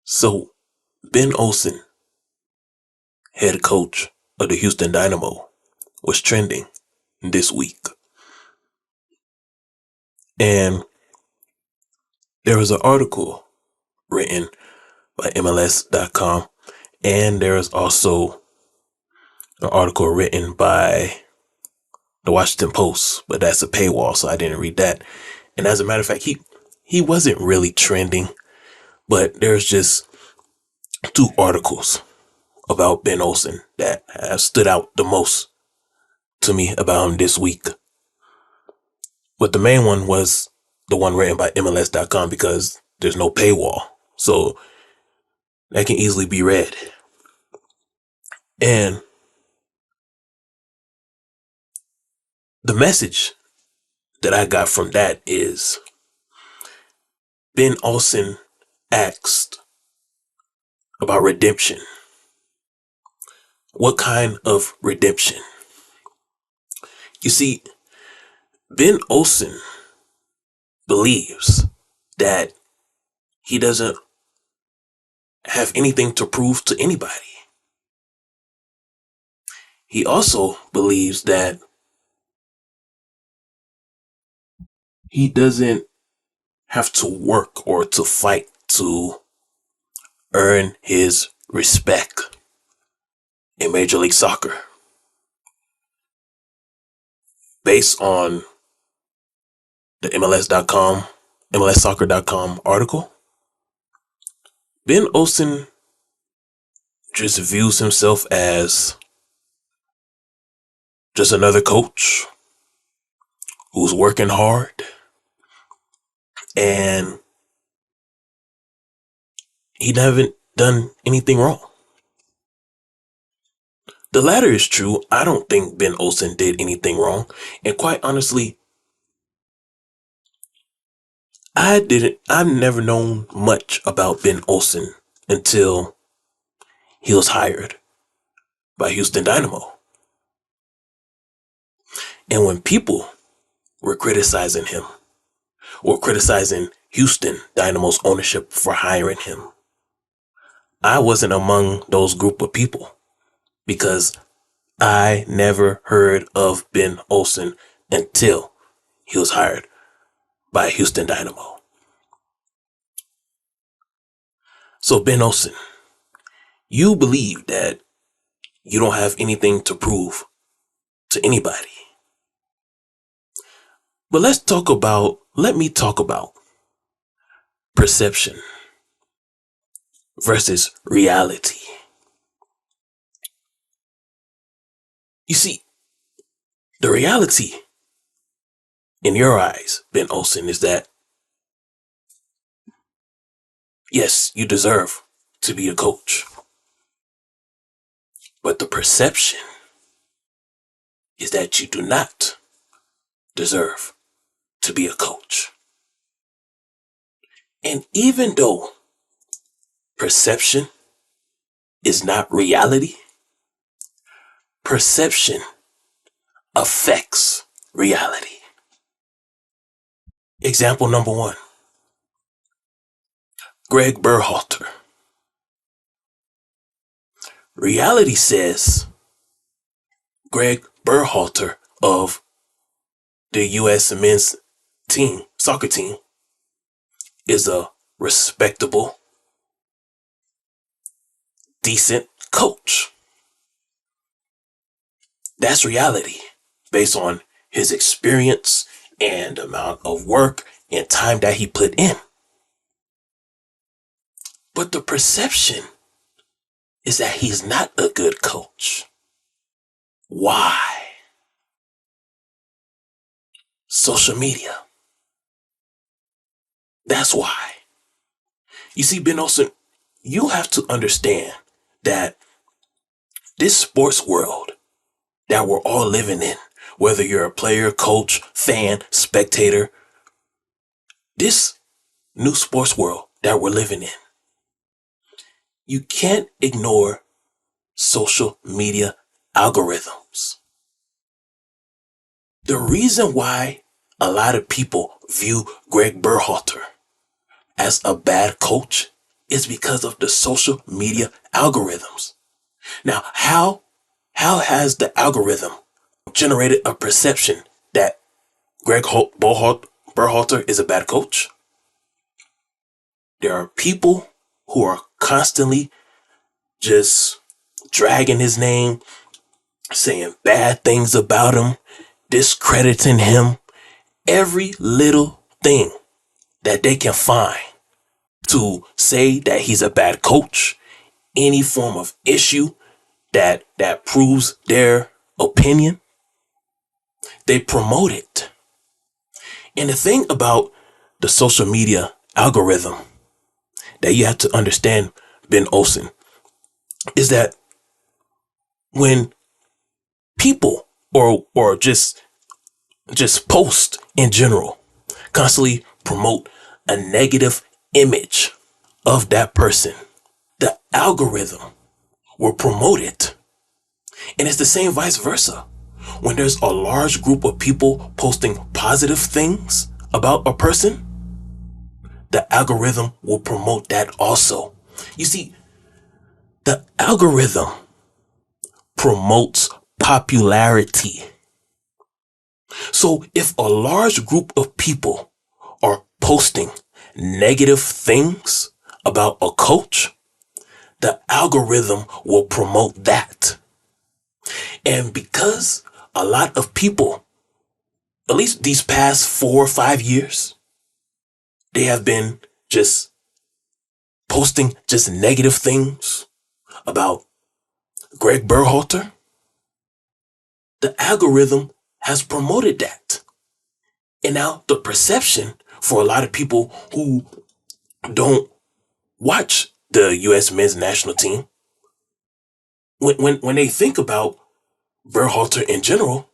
So, Ben Olsen, head coach of the Houston Dynamo, was trending this week. And there was an article written by MLS.com, and there is also an article written by the Washington Post, but that's a paywall, so I didn't read that. And as a matter of fact, he wasn't really trending, but there's just two articles about Ben Olsen that have stood out the most to me about him this week. But the main one was the one written by MLS.com because there's no paywall. So that can easily be read. And the message that I got from that is Ben Olsen asked about redemption. What kind of redemption? You see, Ben Olsen believes that he doesn't have anything to prove to anybody. He also believes that he doesn't have to work or to fight to earn his respect in Major League Soccer. Based on the MLSsoccer.com article, Ben Olsen just views himself as just another coach who's working hard, and he haven't done anything wrong. The latter is true. I don't think Ben Olsen did anything wrong. And quite honestly, I've never known much about Ben Olsen until he was hired by Houston Dynamo. And when people were criticizing him or criticizing Houston Dynamo's ownership for hiring him, I wasn't among those group of people because I never heard of Ben Olsen until he was hired by Houston Dynamo. So Ben Olsen, you believe that you don't have anything to prove to anybody. But let me talk about perception versus reality. You see, the reality in your eyes, Ben Olsen, is that yes, you deserve to be a coach. But the perception is that you do not deserve to be a coach. And even though perception is not reality, perception affects reality. Example number one, Greg Berhalter. Reality says Greg Berhalter of the U.S. men's soccer team, is a respectable, decent coach. That's reality based on his experience and amount of work and time that he put in. But the perception is that he's not a good coach. Why? Social media. That's why. You see, Ben Olsen, you have to understand that this sports world that we're all living in, whether you're a player, coach, fan, spectator, this new sports world that we're living in, you can't ignore social media algorithms. The reason why a lot of people view Greg Berhalter as a bad coach is because of the social media algorithms. Now, how has the algorithm generated a perception that Berhalter is a bad coach? There are people who are constantly just dragging his name, saying bad things about him, discrediting him, every little thing that they can find to say that he's a bad coach, any form of issue that proves their opinion, they promote it. And the thing about the social media algorithm that you have to understand, Ben Olsen, is that when people or just post in general constantly promote a negative image of that person, the algorithm will promote it. And it's the same vice versa. When there's a large group of people posting positive things about a person, the algorithm will promote that also. You see, the algorithm promotes popularity. So if a large group of people are posting negative things about a coach, the algorithm will promote that. And because a lot of people, at least these past 4 or 5 years, they have been just posting just negative things about Greg Berhalter, the algorithm has promoted that. And now the perception for a lot of people who don't watch the U.S. men's national team, when they think about Berhalter in general,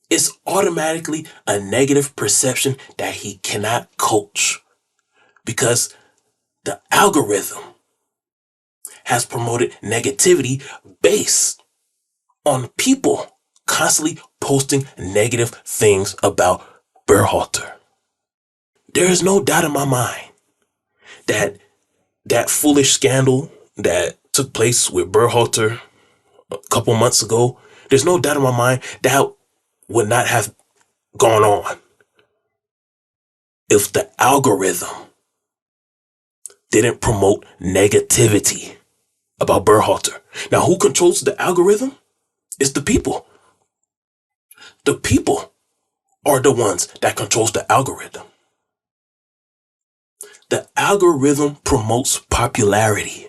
it's automatically a negative perception that he cannot coach because the algorithm has promoted negativity based on people constantly posting negative things about Berhalter. There is no doubt in my mind that that foolish scandal that took place with Berhalter a couple months ago, there's no doubt in my mind that would not have gone on if the algorithm didn't promote negativity about Berhalter. Now, who controls the algorithm? It's the people. The people are the ones that controls the algorithm. The algorithm promotes popularity.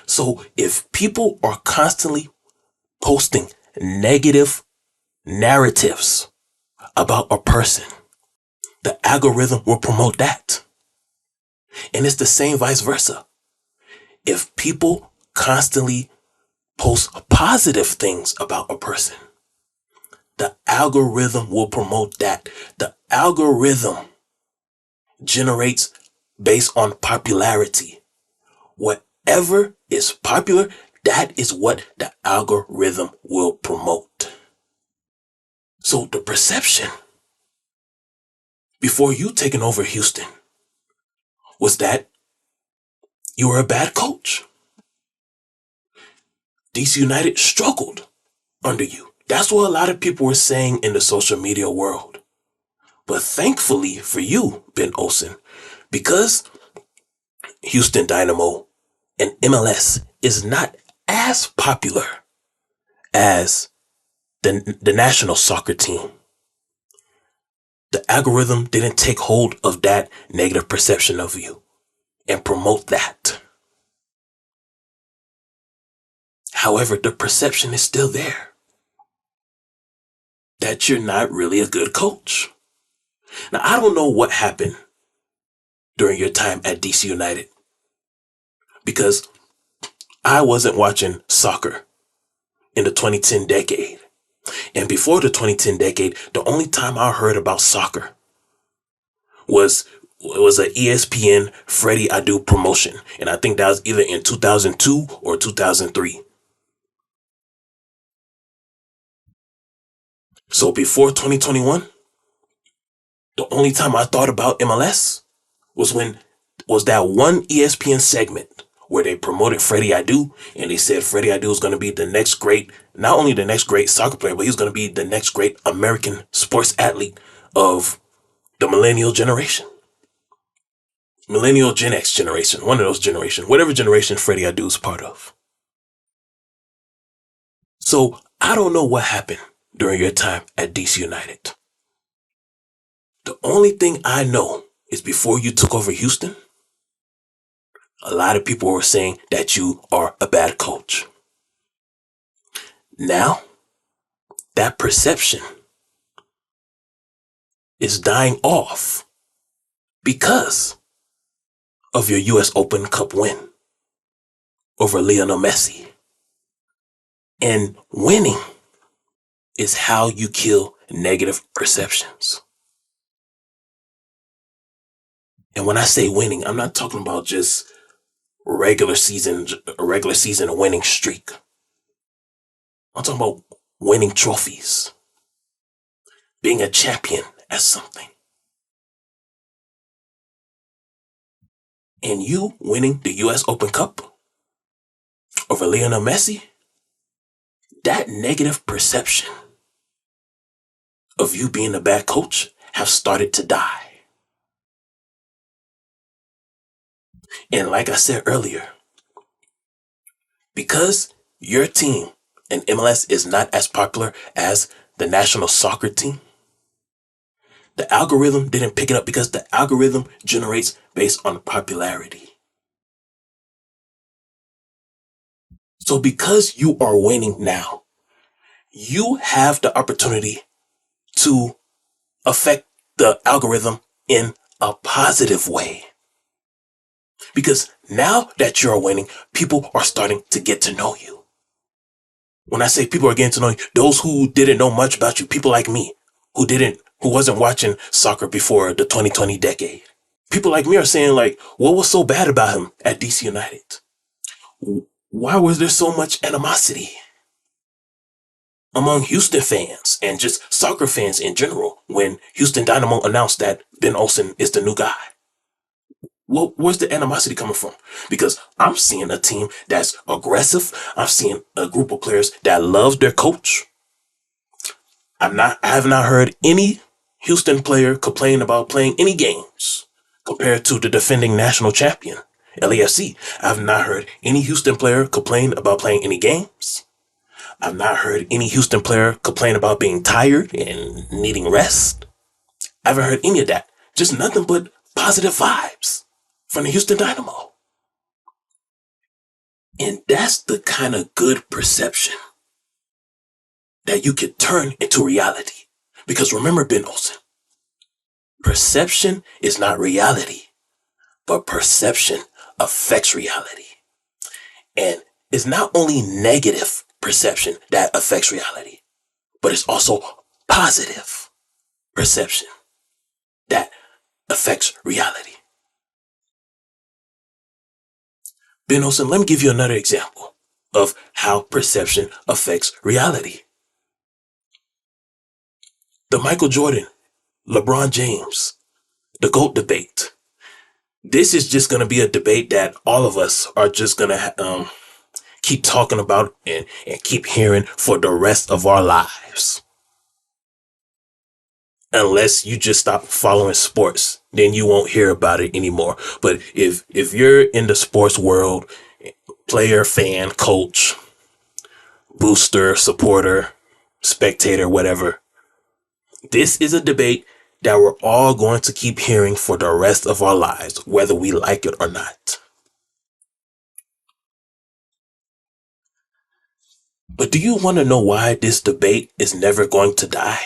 So if people are constantly posting negative narratives about a person, the algorithm will promote that. And it's the same vice versa. If people constantly post positive things about a person, the algorithm will promote that. The algorithm generates based on popularity. Whatever is popular, that is what the algorithm will promote. So the perception before you taking over Houston was that you were a bad coach. DC United struggled under you. That's what a lot of people were saying in the social media world. But thankfully for you, Ben Olsen, because Houston Dynamo and MLS is not as popular as the national soccer team, the algorithm didn't take hold of that negative perception of you and promote that. However, the perception is still there that you're not really a good coach. Now, I don't know what happened during your time at DC United because I wasn't watching soccer in the 2010 decade. And before the 2010 decade, the only time I heard about soccer was an ESPN Freddie Adu promotion. And I think that was either in 2002 or 2003. So before 2021, the only time I thought about MLS was when was that one ESPN segment where they promoted Freddie Adu, and they said Freddie Adu is going to be the next great, not only the next great soccer player, but he's going to be the next great American sports athlete of the millennial generation. Millennial Gen X generation, one of those generations, whatever generation Freddie Adu is part of. So I don't know what happened during your time at DC United. The only thing I know is before you took over Houston, a lot of people were saying that you are a bad coach. Now, that perception is dying off because of your US Open Cup win over Lionel Messi. And winning is how you kill negative perceptions. And when I say winning, I'm not talking about just a regular season winning streak. I'm talking about winning trophies, being a champion at something. And you winning the US Open Cup over Lionel Messi, that negative perception of you being a bad coach have started to die. And like I said earlier, because your team in MLS is not as popular as the national soccer team, the algorithm didn't pick it up because the algorithm generates based on popularity. So because you are winning now, you have the opportunity to affect the algorithm in a positive way. Because now that you're winning, people are starting to get to know you. When I say people are getting to know you, those who didn't know much about you, people like me, who wasn't watching soccer before the 2020 decade. People like me are saying like, what was so bad about him at DC United? Why was there so much animosity among Houston fans and just soccer fans in general when Houston Dynamo announced that Ben Olsen is the new guy? Well, where's the animosity coming from? Because I'm seeing a team that's aggressive. I'm seeing a group of players that love their coach. I have not heard any Houston player complain about playing any games compared to the defending national champion, LAFC. I've not heard any Houston player complain about playing any games. I've not heard any Houston player complain about being tired and needing rest. I haven't heard any of that. Just nothing but positive vibes from the Houston Dynamo. And that's the kind of good perception that you can turn into reality. Because remember, Ben Olsen, perception is not reality, but perception affects reality. And it's not only negative perception that affects reality, but it's also positive perception that affects reality. Ben Olsen, let me give you another example of how perception affects reality. The Michael Jordan, LeBron James, the GOAT debate. This is just going to be a debate that all of us are just going to keep talking about and keep hearing for the rest of our lives. Unless you just stop following sports, then you won't hear about it anymore. But if you're in the sports world, player, fan, coach, booster, supporter, spectator, whatever, this is a debate that we're all going to keep hearing for the rest of our lives, whether we like it or not. But do you want to know why this debate is never going to die?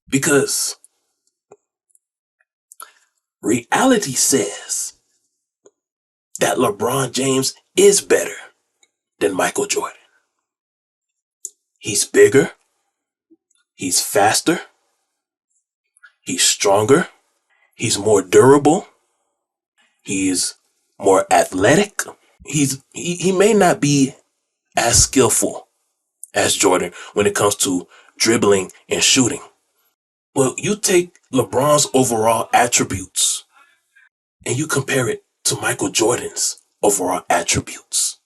Because reality says that LeBron James is better than Michael Jordan. He's bigger. He's faster. He's stronger. He's more durable. He's more athletic. He may not be as skillful as Jordan when it comes to dribbling and shooting. Well, you take LeBron's overall attributes and you compare it to Michael Jordan's overall attributes,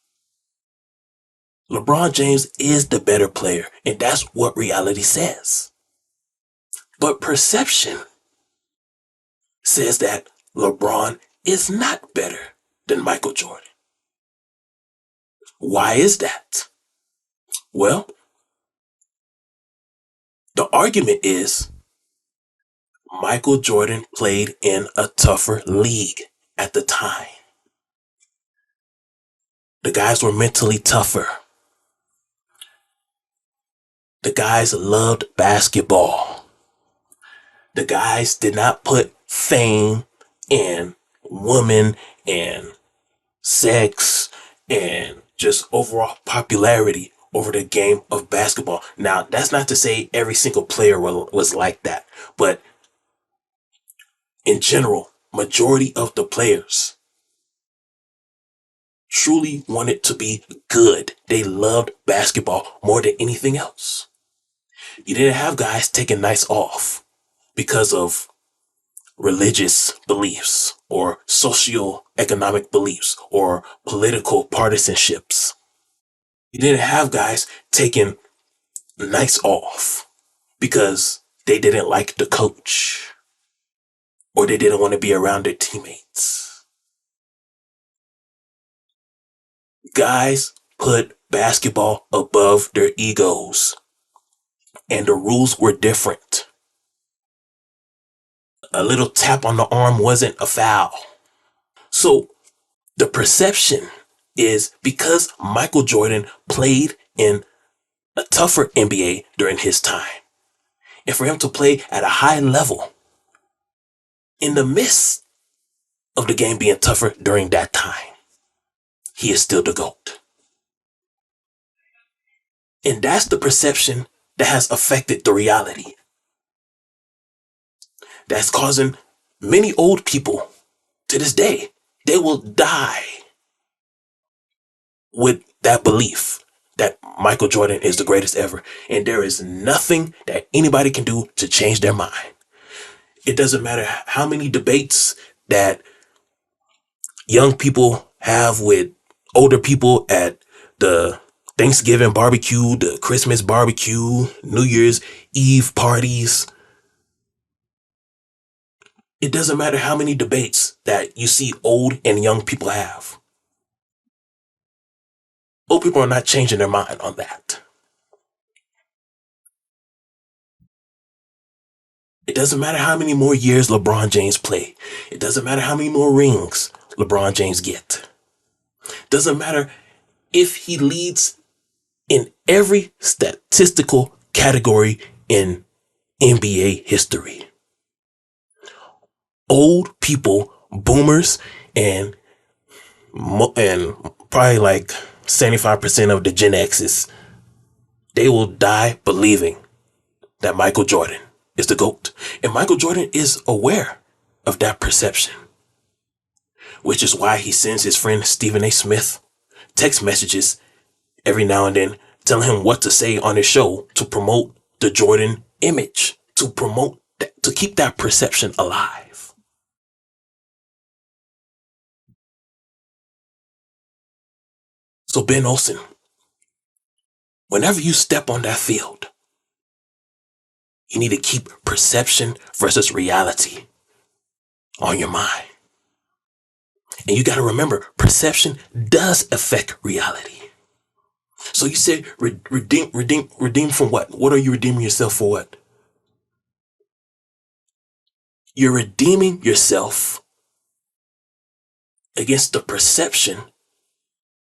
LeBron James is the better player, and that's what reality says. But perception says that LeBron is not better than Michael Jordan. Why is that? Well, the argument is Michael Jordan played in a tougher league at the time. The guys were mentally tougher. The guys loved basketball. The guys did not put fame and women and sex and just overall popularity over the game of basketball. Now, that's not to say every single player was like that, but in general, majority of the players truly wanted to be good. They loved basketball more than anything else. You didn't have guys taking nights off because of religious beliefs or socio-economic beliefs or political partisanships. You didn't have guys taking nights off because they didn't like the coach or they didn't want to be around their teammates. Guys put basketball above their egos, and the rules were different. A little tap on the arm wasn't a foul. So the perception is because Michael Jordan played in a tougher NBA during his time, and for him to play at a high level in the midst of the game being tougher during that time, he is still the GOAT. And that's the perception that has affected the reality. That's causing many old people to this day, they will die with that belief that Michael Jordan is the greatest ever. And there is nothing that anybody can do to change their mind. It doesn't matter how many debates that young people have with older people at the Thanksgiving barbecue, the Christmas barbecue, New Year's Eve parties. It doesn't matter how many debates that you see old and young people have. Old people are not changing their mind on that. It doesn't matter how many more years LeBron James play. It doesn't matter how many more rings LeBron James get. It doesn't matter if he leads in every statistical category in NBA history. Old people, boomers, and probably like 75% of the Gen X's, they will die believing that Michael Jordan is the GOAT. And Michael Jordan is aware of that perception, which is why he sends his friend Stephen A. Smith text messages every now and then telling him what to say on his show to promote the Jordan image, to promote that, to keep that perception alive. So Ben Olsen, whenever you step on that field, you need to keep perception versus reality on your mind. And you got to remember, perception does affect reality. So you said redeem from what? What are you redeeming yourself for? What? You're redeeming yourself against the perception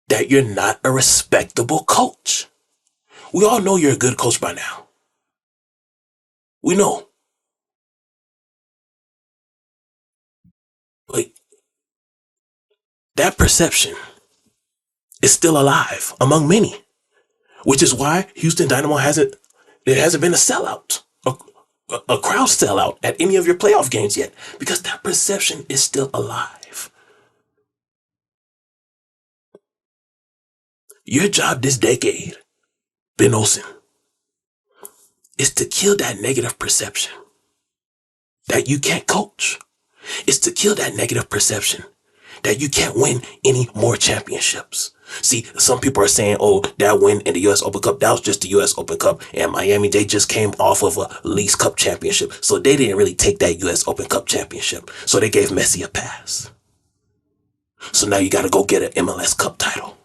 that you're not a respectable coach. We all know you're a good coach by now. We know. But that perception is still alive among many, which is why Houston Dynamo hasn't been a sellout, a crowd sellout at any of your playoff games yet, because that perception is still alive. Your job this decade, Ben Olsen, is to kill that negative perception. that you can't coach. It's to kill that negative perception that you can't win any more championships. See, some people are saying, oh, that win in the U.S. Open Cup, that was just the U.S. Open Cup. And Miami, they just came off of a Leagues Cup championship. So they didn't really take that U.S. Open Cup championship. So they gave Messi a pass. So now you got to go get an MLS Cup title.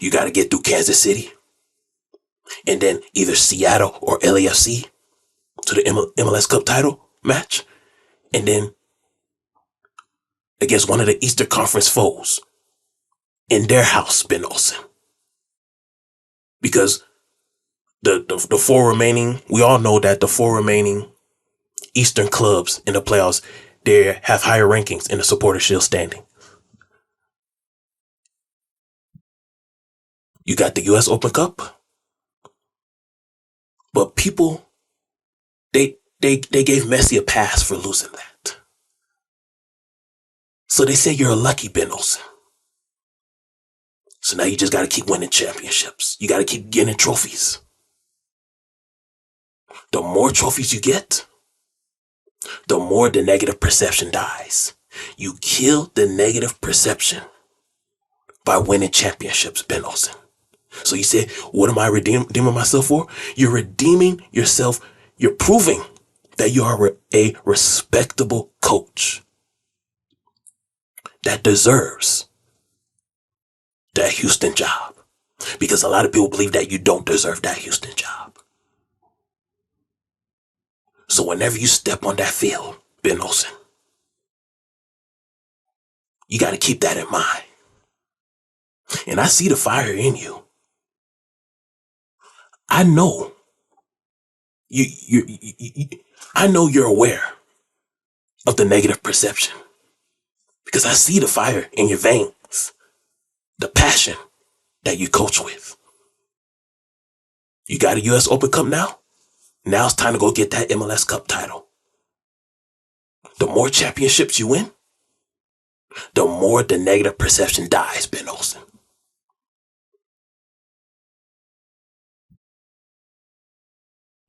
You got to get through Kansas City. And then either Seattle or LAFC to the MLS Cup title match. And then against one of the Eastern Conference foes in their house, Ben Olsen. Because the four remaining, we all know that the four remaining Eastern clubs in the playoffs, they have higher rankings in the Supporter Shield standing. You got the US Open Cup, but people, they gave Messi a pass for losing that. So they say you're a lucky Ben Olsen. So now you just got to keep winning championships. You got to keep getting trophies. The more trophies you get, the more the negative perception dies. You kill the negative perception by winning championships, Ben Olsen. So you say, what am I redeeming myself for? You're redeeming yourself. You're proving that you are a respectable coach that deserves that Houston job. Because a lot of people believe that you don't deserve that Houston job. So whenever you step on that field, Ben Olsen, you got to keep that in mind. And I see the fire in you. I know I know you're aware of the negative perception because I see the fire in your veins, the passion that you coach with. You got a US Open Cup now? Now it's time to go get that MLS Cup title. The more championships you win, the more the negative perception dies, Ben Olsen.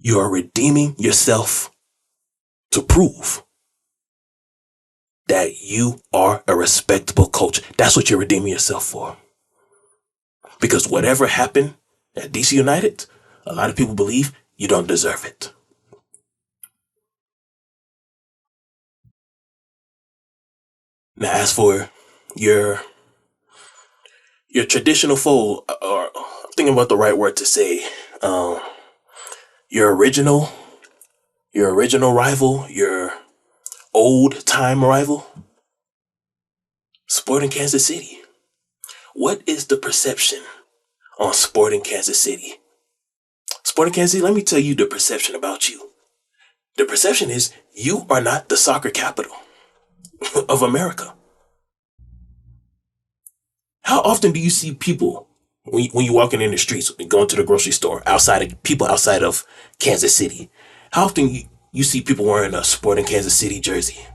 You are redeeming yourself to prove that you are a respectable coach. That's what you're redeeming yourself for. Because whatever happened at DC United, a lot of people believe you don't deserve it. Now, as for your traditional foe, or I'm thinking about the right word to say, your original rival, your old time rival, Sporting Kansas City. What is the perception on Sporting Kansas City? Sporting Kansas City, let me tell you the perception about you. The perception is you are not the soccer capital of America. How often do you see people when you're walking in the streets and going to the grocery store outside of Kansas City? How often you see people wearing a Sporting Kansas City jersey?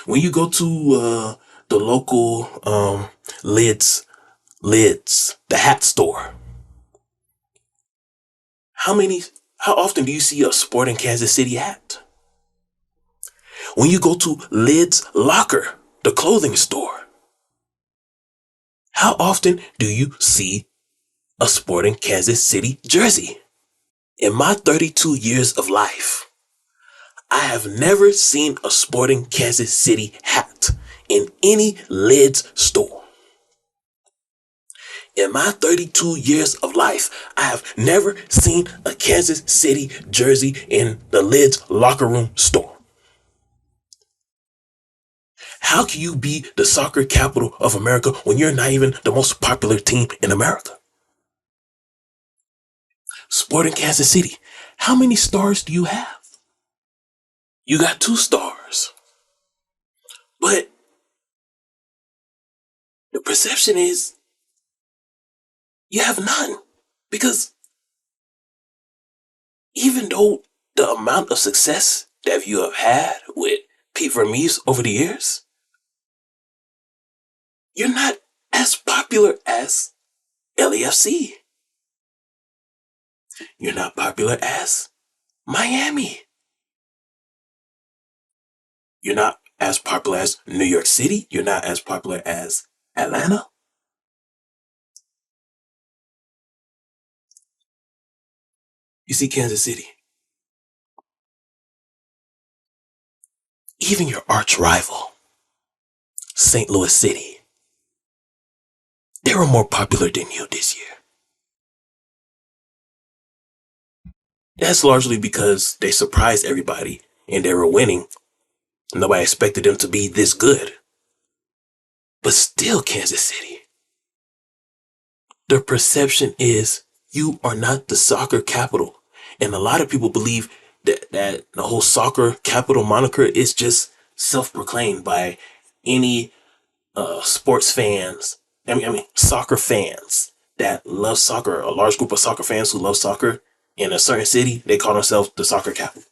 When you go to the local lids, the hat store, how often do you see a Sporting Kansas City hat? When you go to Lid's Locker, the clothing store, how often do you see a Sporting Kansas City jersey? In my 32 years of life, I have never seen a Sporting Kansas City hat in any Lid's store. In my 32 years of life, I have never seen a Kansas City jersey in the Lid's locker room store. How can you be the soccer capital of America when you're not even the most popular team in America? Sporting Kansas City, how many stars do you have? You got 2 stars. But the perception is you have none. Because even though the amount of success that you have had with Pete Vermees over the years, you're not as popular as LAFC. You're not popular as Miami. You're not as popular as New York City. You're not as popular as Atlanta. You see, Kansas City, even your arch rival, St. Louis City, they were more popular than you this year. That's largely because they surprised everybody and they were winning. Nobody expected them to be this good. But still, Kansas City, the perception is you are not the soccer capital. And a lot of people believe that the whole soccer capital moniker is just self-proclaimed by any sports fans. I mean, soccer fans that love soccer. A large group of soccer fans who love soccer in a certain city, they call themselves the soccer capital.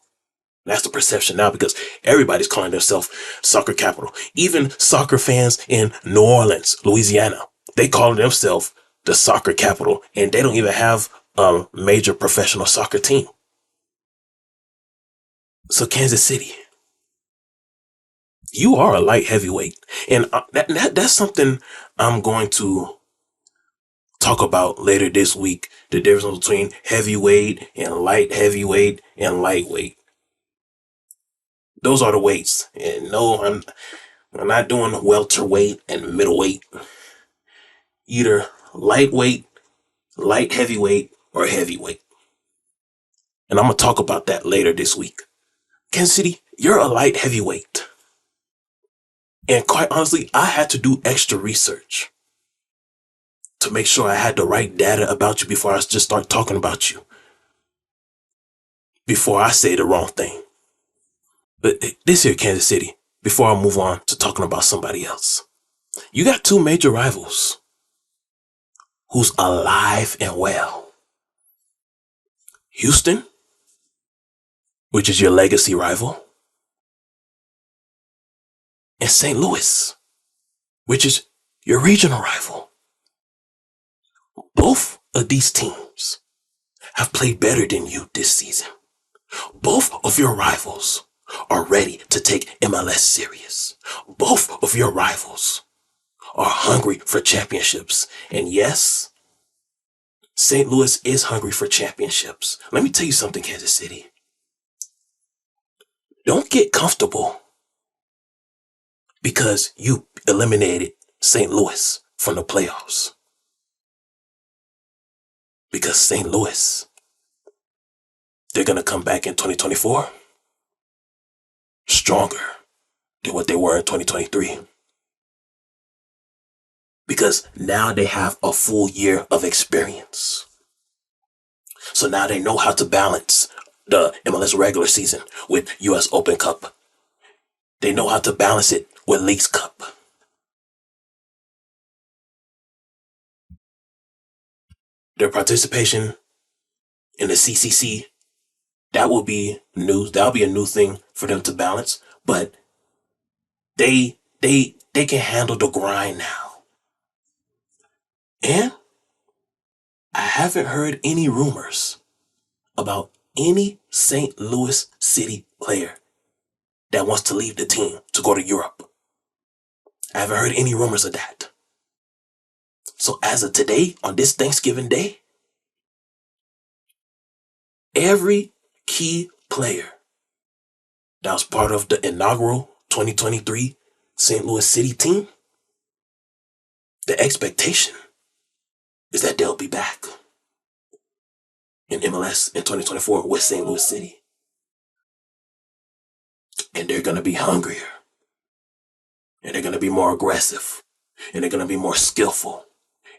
That's the perception now because everybody's calling themselves soccer capital. Even soccer fans in New Orleans, Louisiana, they call themselves the soccer capital, and they don't even have a major professional soccer team. So Kansas City, you are a light heavyweight, and that's something I'm going to talk about later this week. The difference between heavyweight and light heavyweight and lightweight. Those are the weights, and no, I'm not doing welterweight and middleweight. Either lightweight, light heavyweight, or heavyweight. And I'm going to talk about that later this week. Kansas City, you're a light heavyweight. And quite honestly, I had to do extra research to make sure I had the right data about you before I just start talking about you. Before I say the wrong thing. But this here, Kansas City, before I move on to talking about somebody else, you got two major rivals who's alive and well. Houston, which is your legacy rival, and St. Louis, which is your regional rival. Both of these teams have played better than you this season. Both of your rivals are ready to take MLS serious. Both of your rivals are hungry for championships. And yes, St. Louis is hungry for championships. Let me tell you something, Kansas City. Don't get comfortable because you eliminated St. Louis from the playoffs. Because St. Louis, they're going to come back in 2024 stronger than what they were in 2023. Because now they have a full year of experience. So now they know how to balance the MLS regular season with US Open Cup. They know how to balance it with Leagues Cup. Their participation in the CCC, that will be new. That'll be a new thing for them to balance. But they can handle the grind now. And I haven't heard any rumors about any St. Louis City player that wants to leave the team to go to Europe. I haven't heard any rumors of that. So as of today, on this Thanksgiving Day, every key player that was part of the inaugural 2023 St. Louis City team, the expectation is that they'll be back in MLS in 2024 with St. Louis City. And they're going to be hungrier. And they're going to be more aggressive. And they're going to be more skillful.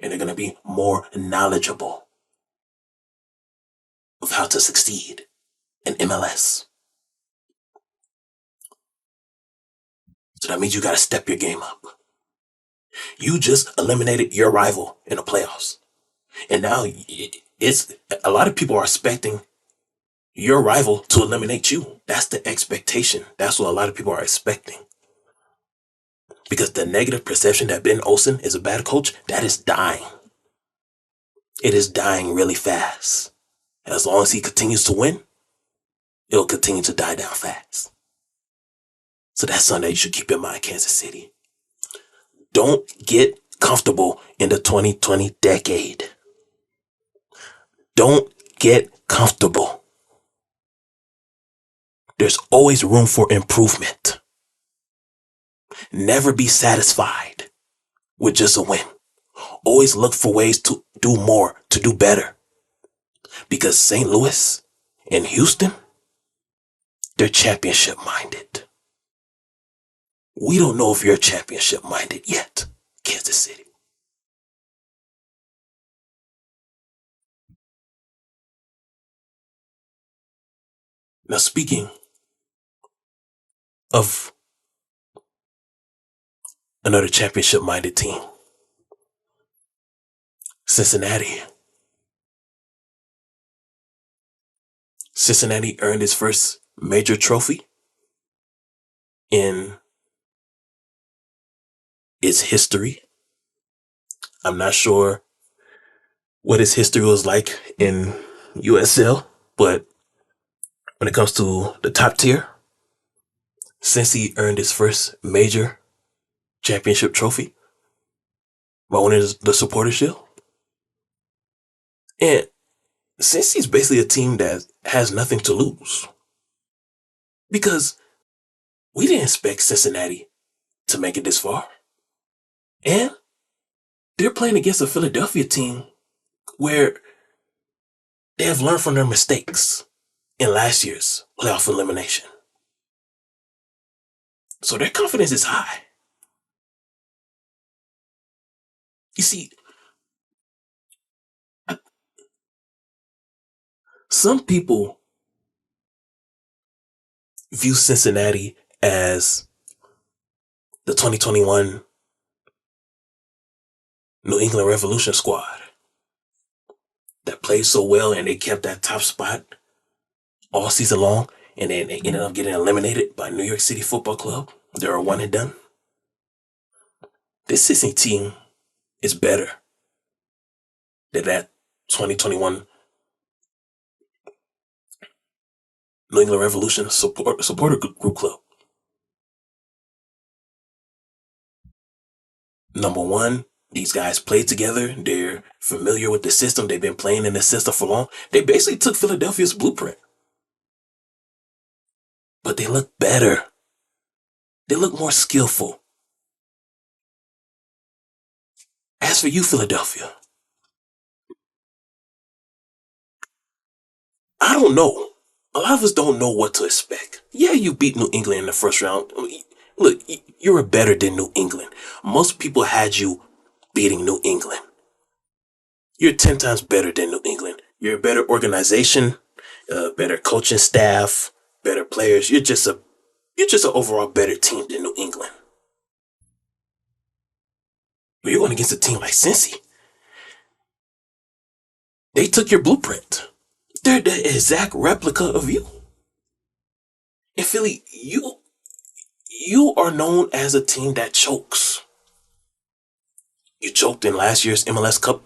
And they're going to be more knowledgeable of how to succeed in MLS. So that means you got to step your game up. You just eliminated your rival in the playoffs. And now it's a lot of people are expecting your rival to eliminate you. That's the expectation. That's what a lot of people are expecting. Because the negative perception that Ben Olsen is a bad coach, that is dying. It is dying really fast. As long as he continues to win, it'll continue to die down fast. So that's something that you should keep in mind, Kansas City. Don't get comfortable in the 2020 decade. Don't get comfortable. There's always room for improvement. Never be satisfied with just a win. Always look for ways to do more, to do better. Because St. Louis and Houston, they're championship minded. We don't know if you're championship minded yet, Kansas City. Now, speaking of another championship minded team, Cincinnati. Cincinnati earned its first major trophy in its history. I'm not sure what its history was like in USL, but when it comes to the top tier, Cincy earned its first major championship trophy by winning the Supporters Shield. And Cincy's basically a team that has nothing to lose. Because we didn't expect Cincinnati to make it this far. And they're playing against a Philadelphia team where they have learned from their mistakes in last year's playoff elimination. So their confidence is high. You see, some people view Cincinnati as the 2021 New England Revolution squad that played so well and they kept that top spot all season long, and then they ended up getting eliminated by New York City Football Club. They're a one and done. This Cincy team is better than that 2021 New England Revolution supporter group club. Number one, these guys played together. They're familiar with the system. They've been playing in the system for long. They basically took Philadelphia's blueprint. But they look better. They look more skillful. As for you, Philadelphia, I don't know. A lot of us don't know what to expect. Yeah, you beat New England in the first round. Look, you're better than New England. Most people had you beating New England. You're 10 times better than New England. You're a better organization, better coaching staff, better players. You're just an overall better team than New England. But you're going against a team like Cincy. They took your blueprint. They're the exact replica of you. In Philly, you are known as a team that chokes. You choked in last year's MLS Cup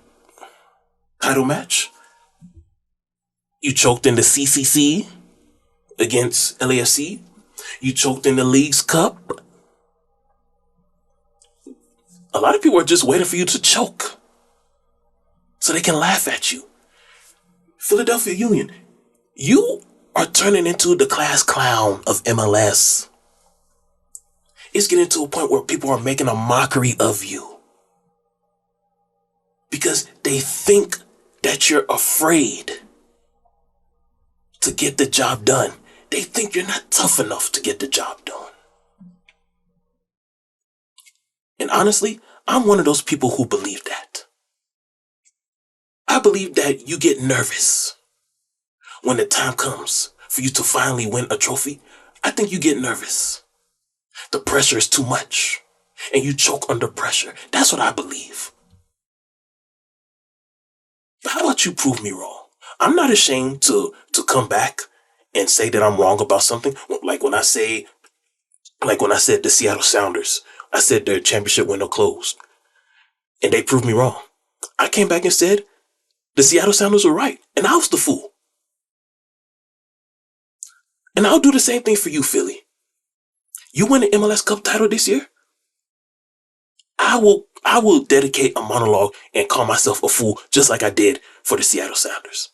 title match. You choked in the CCC against LAFC. You choked in the League's Cup. A lot of people are just waiting for you to choke so they can laugh at you. Philadelphia Union, you are turning into the class clown of MLS. It's getting to a point where people are making a mockery of you because they think that you're afraid to get the job done. They think you're not tough enough to get the job done. And honestly, I'm one of those people who believe that. I believe that you get nervous when the time comes for you to finally win a trophy. I think you get nervous. The pressure is too much, and you choke under pressure. That's what I believe. But how about you prove me wrong? I'm not ashamed to come back and say that I'm wrong about something. Like when I said the Seattle Sounders, I said their championship window closed, and they proved me wrong. I came back and said the Seattle Sounders were right, and I was the fool. And I'll do the same thing for you, Philly. You win the MLS Cup title this year, I will dedicate a monologue and call myself a fool just like I did for the Seattle Sounders.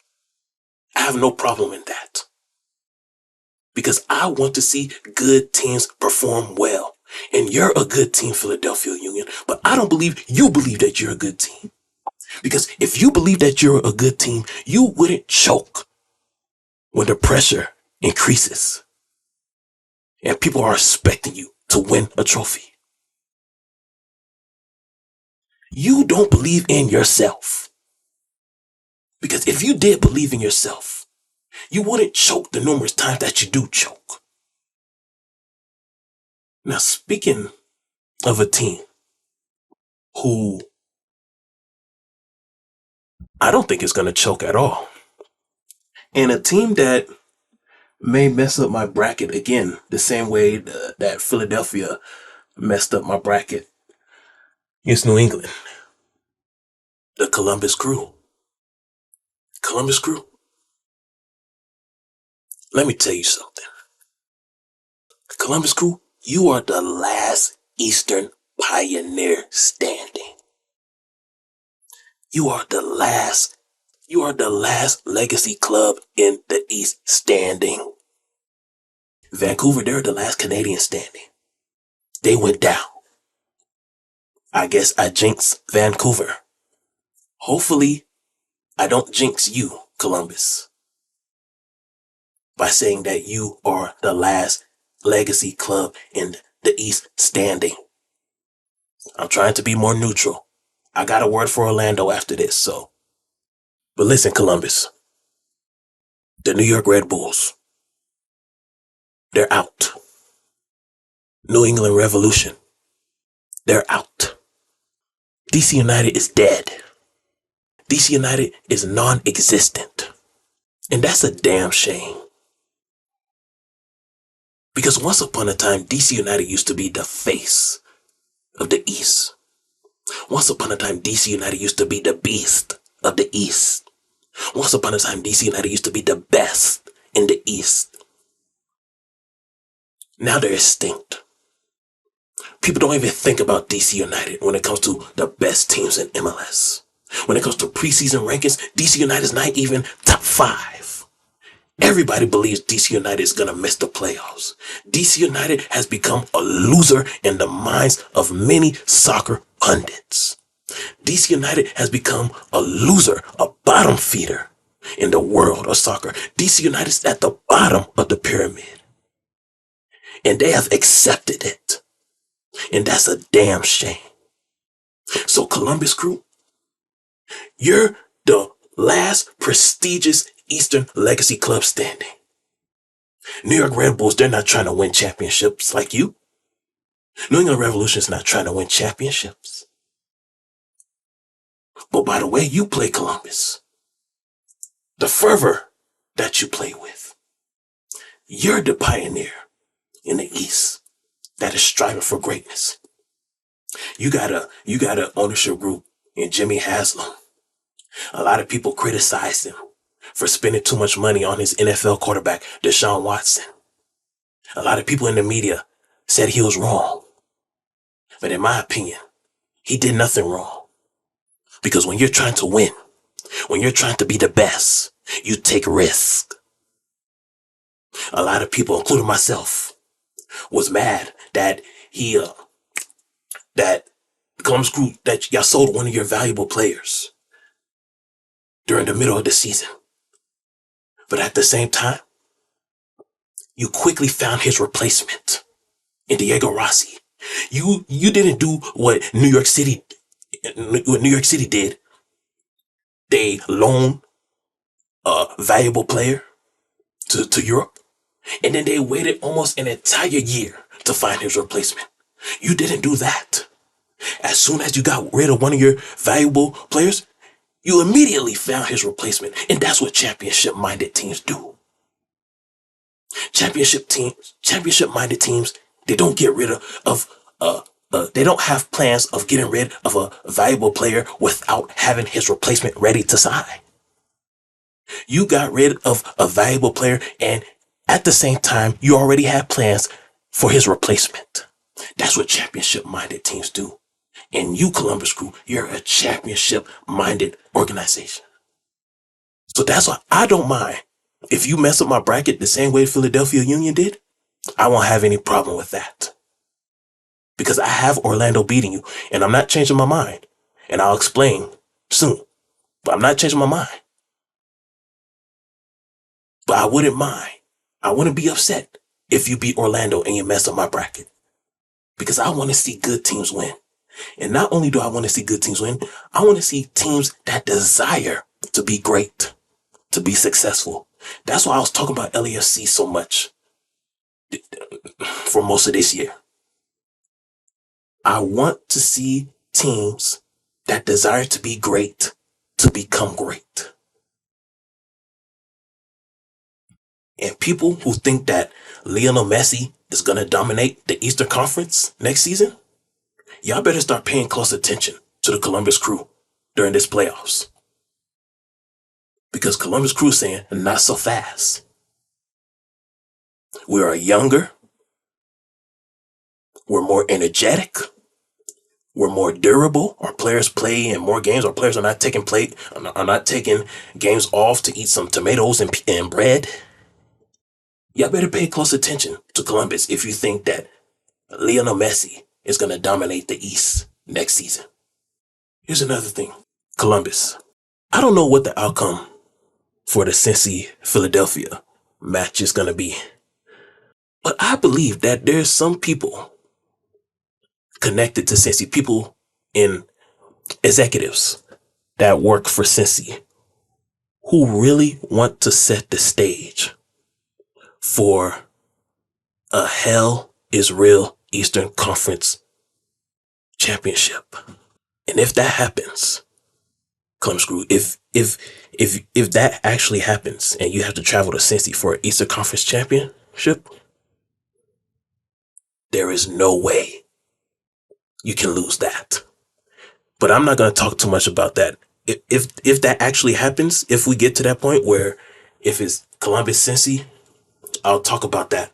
I have no problem in that. Because I want to see good teams perform well. And you're a good team, Philadelphia Union, but I don't believe you believe that you're a good team. Because if you believe that you're a good team, you wouldn't choke when the pressure increases and people are expecting you to win a trophy. You don't believe in yourself. Because if you did believe in yourself, you wouldn't choke the numerous times that you do choke. Now, speaking of a team who I don't think is going to choke at all, and a team that may mess up my bracket again, the same way that Philadelphia messed up my bracket against New England, the Columbus Crew. Columbus Crew, let me tell you something. Columbus Crew, you are the last Eastern pioneer standing. You are the last legacy club in the East standing. Vancouver, they're the last Canadian standing. They went down. I guess I jinxed Vancouver. Hopefully, I don't jinx you, Columbus, by saying that you are the last legacy club in the East standing. I'm trying to be more neutral. I got a word for Orlando after this, so. But listen, Columbus, the New York Red Bulls, they're out. New England Revolution, they're out. DC United is dead. DC United is non-existent. And that's a damn shame. Because once upon a time, DC United used to be the face of the East. Once upon a time, DC United used to be the beast of the East. Once upon a time, DC United used to be the best in the East. Now they're extinct. People don't even think about DC United when it comes to the best teams in MLS. When it comes to preseason rankings, DC United is not even top 5. Everybody believes DC United is going to miss the playoffs. DC United has become a loser in the minds of many soccer pundits. DC United has become a loser, a bottom feeder in the world of soccer. DC United is at the bottom of the pyramid. And they have accepted it. And that's a damn shame. So Columbus Crew, you're the last prestigious Eastern legacy club standing. New York Red Bulls, they're not trying to win championships like you. New England Revolution is not trying to win championships. But by the way you play Columbus, the fervor that you play with, you're the pioneer in the East that is striving for greatness. You got a ownership group in Jimmy Haslam. A lot of people criticized him for spending too much money on his NFL quarterback, Deshaun Watson. A lot of people in the media said he was wrong. But in my opinion, he did nothing wrong. Because when you're trying to win, when you're trying to be the best, you take risks. A lot of people, including myself, was mad that that Columbus Crew, that y'all sold one of your valuable players during the middle of the season. But at the same time, you quickly found his replacement in Diego Rossi. You didn't do what New York City did. They loaned a valuable player to Europe, and then they waited almost an entire year to find his replacement. You didn't do that. As soon as you got rid of one of your valuable players, you immediately found his replacement. And that's what championship-minded teams do. Championship-minded teams, they don't get rid they don't have plans of getting rid of a valuable player without having his replacement ready to sign. You got rid of a valuable player, and At the same time, you already have plans for his replacement. That's what championship-minded teams do. And you, Columbus Crew, you're a championship-minded organization. So that's why I don't mind. If you mess up my bracket the same way Philadelphia Union did, I won't have any problem with that. Because I have Orlando beating you, and I'm not changing my mind. And I'll explain soon. But I'm not changing my mind. But I wouldn't mind. I wouldn't be upset if you beat Orlando and you mess up my bracket. Because I want to see good teams win. And not only do I want to see good teams win, I want to see teams that desire to be great, to be successful. That's why I was talking about LAFC so much for most of this year. I want to see teams that desire to be great, to become great. And people who think that Lionel Messi is going to dominate the Eastern Conference next season, y'all better start paying close attention to the Columbus Crew during this playoffs. Because Columbus Crew is saying, not so fast. We are younger. We're more energetic. We're more durable. Our players play in more games. Our players are not taking games off to eat some tomatoes and bread. Y'all better pay close attention to Columbus if you think that Lionel Messi is going to dominate the East next season. Here's another thing. Columbus. I don't know what the outcome for the Cincy Philadelphia match is going to be. But I believe that there's some people connected to Cincy, people in executives that work for Cincy, who really want to set the stage for a Hell is Real Eastern Conference championship. And if that happens, Columbus Crew, if that actually happens and you have to travel to Cincy for an Eastern Conference championship, there is no way you can lose that. But I'm not going to talk too much about that. If that actually happens, if we get to that point where if it's Columbus Cincy, I'll talk about that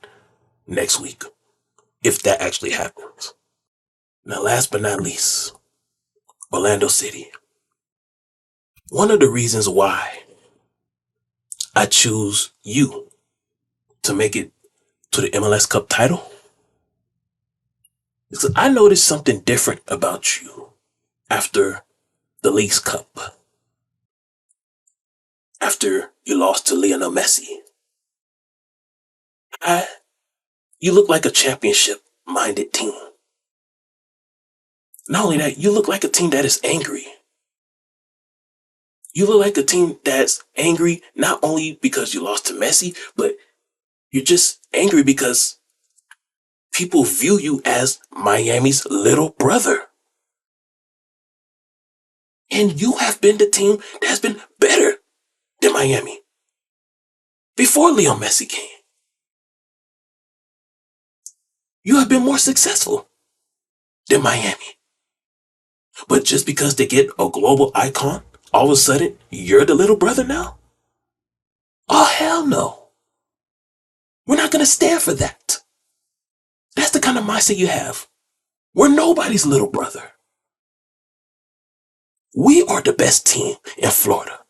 next week. If that actually happens. Now, last but not least, Orlando City. One of the reasons why I choose you to make it to the MLS Cup title is because I noticed something different about you after the Leagues Cup. After you lost to Lionel Messi. You look like a championship-minded team. Not only that, you look like a team that is angry. You look like a team that's angry not only because you lost to Messi, but you're just angry because people view you as Miami's little brother. And you have been the team that's been better than Miami before Leo Messi came. You have been more successful than Miami. But just because they get a global icon, all of a sudden, you're the little brother now? Oh, hell no. We're not going to stand for that. That's the kind of mindset you have. We're nobody's little brother. We are the best team in Florida.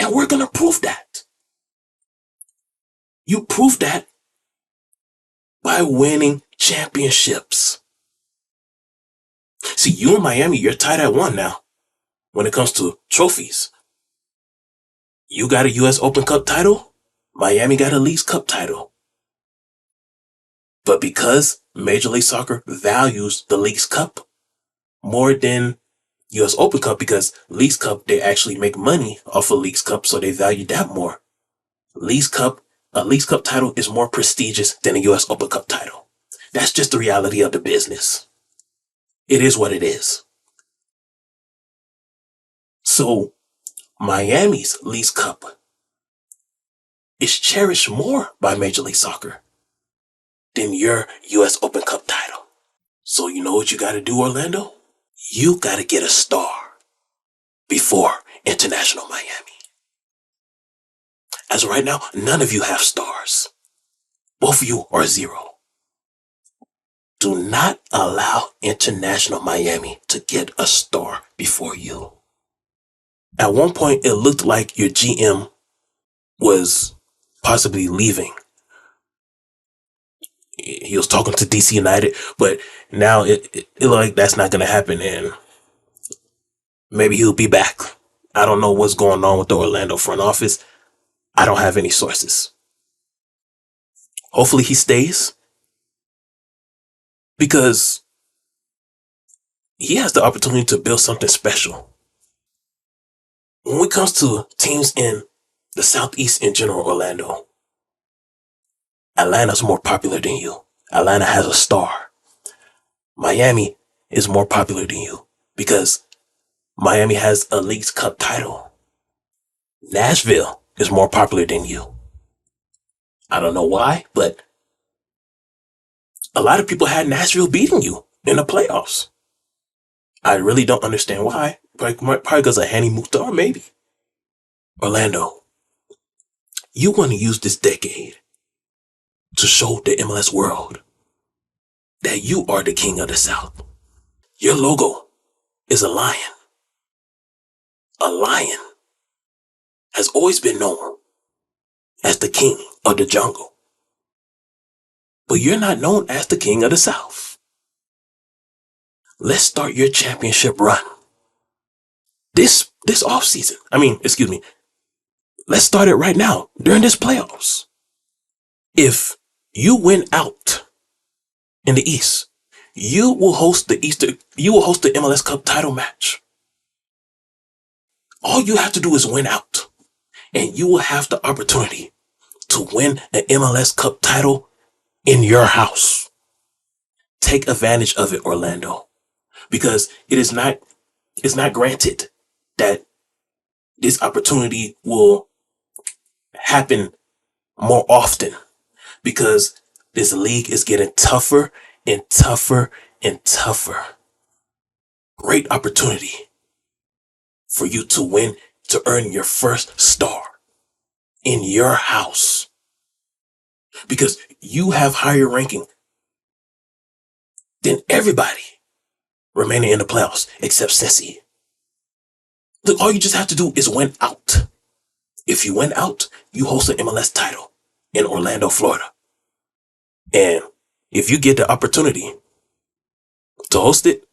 And we're going to prove that. You prove that by winning championships. See, you and Miami, you're tied at 1 now when it comes to trophies. You got a U.S. Open Cup title. Miami got a Leagues Cup title. But because Major League Soccer values the Leagues Cup more than U.S. Open Cup, because Leagues Cup, they actually make money off of Leagues Cup, so they value that more. A Leagues Cup title is more prestigious than a U.S. Open Cup title. That's just the reality of the business. It is what it is. So, Miami's Leagues Cup is cherished more by Major League Soccer than your U.S. Open Cup title. So you know what you got to do, Orlando? You got to get a star before International Miami. As of right now, none of you have stars. Both of you are zero. Do not allow International Miami to get a star before you. At one point, it looked like your GM was possibly leaving. He was talking to DC United, but now it looked like that's not going to happen, and maybe he'll be back. I don't know what's going on with the Orlando front office. I don't have any sources. Hopefully he stays, because he has the opportunity to build something special. When it comes to teams in the Southeast in general, Orlando, Atlanta's more popular than you. Atlanta has a star. Miami is more popular than you because Miami has a Leagues Cup title. Nashville is more popular than you. I don't know why, but a lot of people had Nashville beating you in the playoffs. I really don't understand why. Probably because of Hanny Mukhtar, maybe. Orlando, you want to use this decade to show the MLS world that you are the king of the South. Your logo is a lion. A lion has always been known as the king of the jungle. But you're not known as the king of the South. Let's start your championship run. This offseason. Let's start it right now during this playoffs. If you win out in the East, you will host the MLS Cup title match. All you have to do is win out, and you will have the opportunity to win an MLS Cup title in your house. Take advantage of it, Orlando, because it's not granted that this opportunity will happen more often, because this league is getting tougher and tougher and tougher. Great opportunity for you to win, to earn your first star in your house, because you have higher ranking than everybody remaining in the playoffs except Cincy. Look, all you just have to do is win out. If you win out, you host an MLS title in Orlando, Florida. And if you get the opportunity to host it,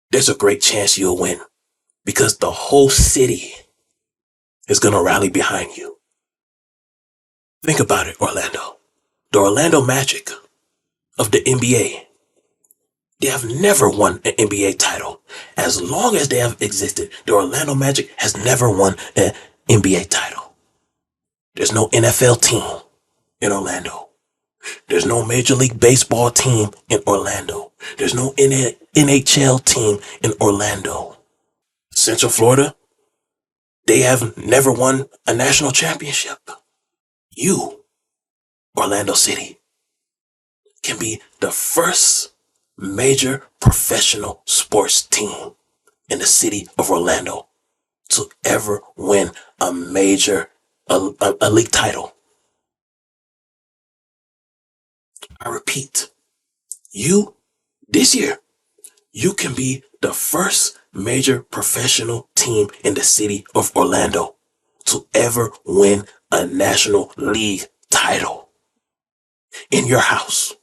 there's a great chance you'll win, because the whole city is going to rally behind you. Think about it, Orlando. The Orlando Magic of the NBA, they have never won an NBA title. As long as they have existed, the Orlando Magic has never won an NBA title. There's no NFL team in Orlando. There's no Major League Baseball team in Orlando. There's no NHL team in Orlando. Central Florida, they have never won a national championship. You, Orlando City, can be the first major professional sports team in the city of Orlando to ever win a league title. I repeat, this year, you can be the first major professional team in the city of Orlando to ever win a National League title in your house.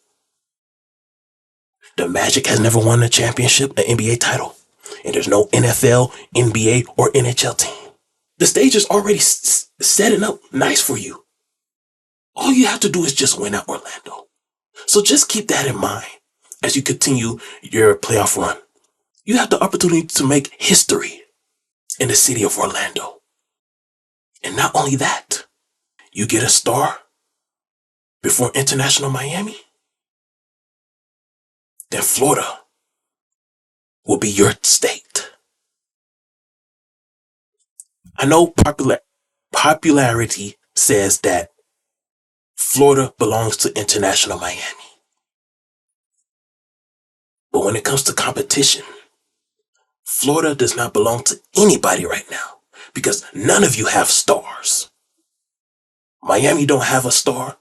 The Magic has never won a championship, an NBA title, and there's no NFL, NBA, or NHL team. The stage is already setting up nice for you. All you have to do is just win out, Orlando. So just keep that in mind as you continue your playoff run. You have the opportunity to make history in the city of Orlando. And not only that, you get a star before International Miami, then Florida will be your state. I know popularity says that Florida belongs to International Miami. But when it comes to competition, Florida does not belong to anybody right now, because none of you have stars. Miami don't have a star.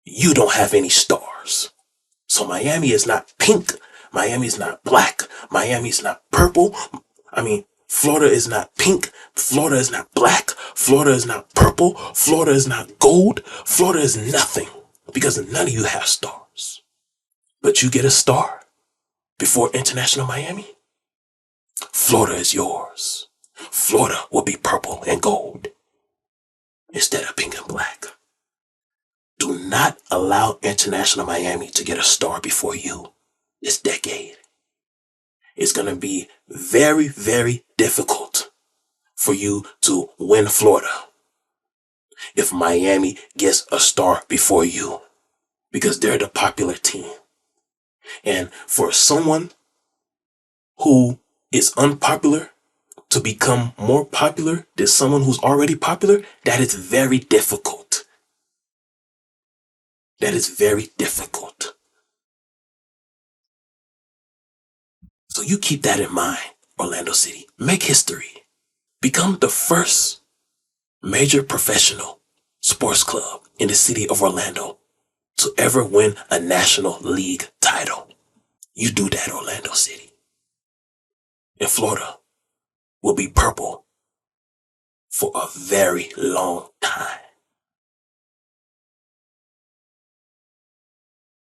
You don't have any stars. So Miami is not pink. Miami is not black. Miami is not purple. Florida is not pink. Florida is not black. Florida is not purple. Florida is not gold. Florida is nothing because none of you have stars. But you get a star before International Miami. Florida is yours. Florida will be purple and gold instead of pink and black. Do not allow International Miami to get a star before you this decade. It's going to be very, very difficult for you to win Florida if Miami gets a star before you because they're the popular team. And for someone who is unpopular to become more popular than someone who's already popular, that is very difficult. That is very difficult. So you keep that in mind, Orlando City. Make history. Become the first major professional sports club in the city of Orlando to ever win a National League title. You do that, Orlando City. And Florida will be purple for a very long time.